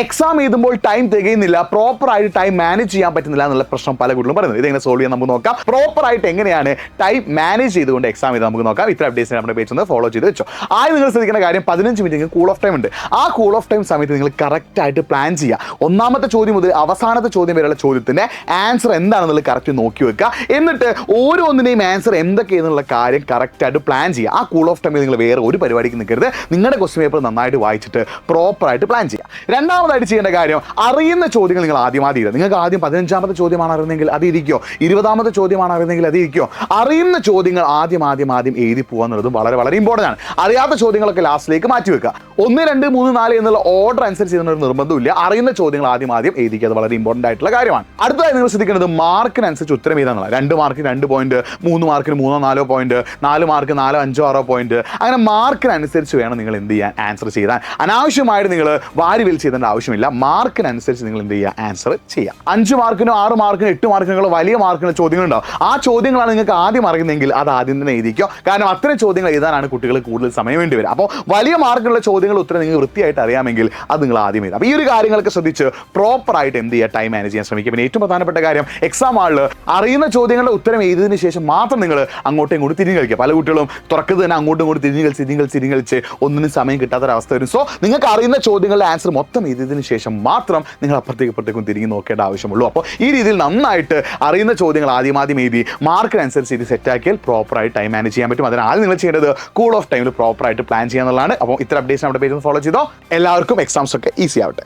Exam എഴുതുമ്പോൾ time തികയുന്നില്ല, പ്രോപ്പറായിട്ട് time manage ചെയ്യാൻ പറ്റുന്നില്ല എന്നുള്ള പ്രശ്നം പല കുട്ടികളും പറയുന്നത്. ഇതെങ്ങനെ സോൾവ് ചെയ്യാൻ നമുക്ക് നോക്കാം. പ്രോപ്പറായിട്ട് എങ്ങനെയാണ് ടൈം മാനേജ് ചെയ്തുകൊണ്ട് എക്സാം ചെയ്ത് നമുക്ക് നോക്കാം. ഇത്ര അപ്ഡേറ്റ്സ് നമ്മുടെ പേജ് ഒന്ന് ഫോളോ ചെയ്ത് വെച്ചോ. ആദ്യം നിങ്ങൾ ശ്രദ്ധിക്കുന്ന കാര്യം 15 മിനിറ്റ് കൂൾ ഓഫ് ടൈം ഉണ്ട്. ആ കൂൾ ഓഫ് ടൈം സമയത്ത് നിങ്ങൾ കറക്റ്റായിട്ട് പ്ലാൻ ചെയ്യുക. ഒന്നാമത്തെ ചോദ്യം മുതൽ അവസാനത്തെ ചോദ്യം വരെയുള്ള ചോദ്യത്തിൻ്റെ ആൻസർ എന്താണെന്നുള്ളത് കറക്റ്റ് നോക്കി വെക്കുക. എന്നിട്ട് ഓരോന്നിൻ്റെയും ആൻസർ എന്തൊക്കെയെന്നുള്ള കാര്യം കറക്റ്റായിട്ട് പ്ലാൻ ചെയ്യുക. ആ കൂൾ ഓഫ് ടൈമിൽ നിങ്ങൾ വേറെ ഒരു പരിപാടിക്ക് നിൽക്കരുത്. നിങ്ങളുടെ ക്വസ്റ്റ്യൻ പേപ്പർ നന്നായിട്ട് വായിച്ചിട്ട് പ്രോപ്പറായിട്ട് പ്ലാൻ ചെയ്യുക. രണ്ടാമതായിട്ട് ചെയ്യേണ്ട കാര്യം, അറിയുന്ന ചോദ്യങ്ങൾ നിങ്ങൾ ആദ്യം ഇടുക. നിങ്ങൾക്ക് ആദ്യം 15ാമത്തെ ചോദ്യമാണ് അറിയുന്നതെങ്കിൽ അത് ഇരിക്കോ, 20ാമത്തെ ചോദ്യമാണ് അറിയുന്നതെങ്കിൽ അത് ഇരിക്കോ. അറിയുന്ന ചോദ്യങ്ങൾ ആദ്യം എഴുതി പോകുക എന്നുള്ളതും വളരെ വളരെ ഇമ്പോർട്ടൻ്റ് ആണ്. അറിയാത്ത ചോദ്യങ്ങളൊക്കെ ലാസ്റ്റിലേക്ക് മാറ്റി വെക്കുക. 1, 2, 3, 4 എന്നുള്ള ഓർഡർ അനുസരിച്ച് ഒരു നിർബന്ധമില്ല. അറിയുന്ന ചോദ്യങ്ങൾ ആദ്യം എഴുതിക്കുക. അത് വളരെ ഇമ്പോർട്ടൻ്റ് ആയിട്ടുള്ള കാര്യമാണ്. അടുത്തതായി നിങ്ങൾ ശ്രദ്ധിക്കേണ്ടത് മാർക്കിനനുസരിച്ച് ഉത്തരം എഴുതാനുള്ള 2 മാർക്കിന് 2 പോയിന്റ്, 3 മാർക്കിന് 3, 4 പോയിന്റ്, 4 മാർക്ക് 4, 5, 6 പോയിന്റ്. അങ്ങനെ മാർക്കിനനുസരിച്ച് വേണം നിങ്ങൾ എന്ത് ചെയ്യാൻ, ആൻസർ ചെയ്താൽ. അനാവശ്യമായിട്ട് നിങ്ങൾ വാരി വലിച്ച് ചെയ്തേണ്ട ആവശ്യമില്ല. മാർക്കിനനുസരിച്ച് നിങ്ങൾ എന്ത് ചെയ്യുക, ആൻസർ ചെയ്യുക. 5 മാർക്കിനോ 6 മാർക്കിനോ 8 മാർക്കിനോ വലിയ മാർക്കിന് ചോദ്യങ്ങളുണ്ടാവും. ആ ചോദ്യങ്ങളാണ് നിങ്ങൾക്ക് ആദ്യം അറിയുന്നതെങ്കിൽ അത് ആദ്യം തന്നെ എഴുതിക്കോ. കാരണം അത്തരം ചോദ്യങ്ങൾ എഴുതാനാണ് കുട്ടികൾ കൂടുതൽ സമയം വേണ്ടി വരിക. അപ്പോൾ വലിയ മാർക്കുള്ള ചോദ്യങ്ങൾ ഉത്തരം നിങ്ങൾ വൃത്തിയായിട്ട് അറിയാമെങ്കിൽ അത് നിങ്ങൾ ആദ്യം എഴുതാം. അപ്പോൾ ഈ ഒരു കാര്യങ്ങളൊക്കെ ശ്രദ്ധിച്ച് പ്രോപ്പറായിട്ട് എന്ത് ചെയ്യുക, ടൈം മാനേജ് ചെയ്യാൻ ശ്രമിക്കുക. പിന്നെ ഏറ്റവും പ്രധാനപ്പെട്ട കാര്യം, എക്സാം ഹാളിൽ അറിയുന്ന ചോദ്യങ്ങളുടെ ഉത്തരം എഴുതിയതിനു ശേഷം മാത്രം നിങ്ങൾ അങ്ങോട്ടും ഇങ്ങോട്ടും തിരിഞ്ഞ് കളിക്കുക. പല കുട്ടികളും തുറക്കുന്നത് തന്നെ അങ്ങോട്ടും ഇങ്ങോട്ടും തിരിഞ്ഞ് കളിച്ച് ഒന്നിനും സമയം കിട്ടാത്തൊരവസ്ഥ വരും. സോ നിങ്ങൾക്ക് അറിയുന്ന ചോദ്യങ്ങളുടെ ആൻസർ മൊത്തം എഴുതിയതിനു ശേഷം മാത്രം നിങ്ങൾ അപ്പുറത്തേക്കും തിരിഞ്ഞ് നോക്കേണ്ട ആവശ്യമുള്ളൂ. അപ്പോൾ ഈ രീതിയിൽ നന്നായിട്ട് അറിയുന്ന ചോദ്യങ്ങൾ ആദ്യം എഴുതി മാർക്കിനനുസരിച്ച് ഇത് സെറ്റാക്കിയാൽ പ്രോപ്പറായിട്ട് ടൈം മാനേജ് ചെയ്യാൻ പറ്റും. അതിനാദ്യം നിങ്ങൾ ചെയ്യേണ്ടത് കൂൾ ഓഫ് ടൈമിൽ പ്രോപ്പറായിട്ട് പ്ലാൻ ചെയ്യാന്നുള്ളതാണ്. അപ്പോൾ ഇത്ര അപ്ഡേറ്റ്സ് നമ്മുടെ പേജ് ഫോളോ ചെയ്തോ. എല്ലാവർക്കും എക്സാംസ് ഒക്കെ ഈസി ആവട്ടെ.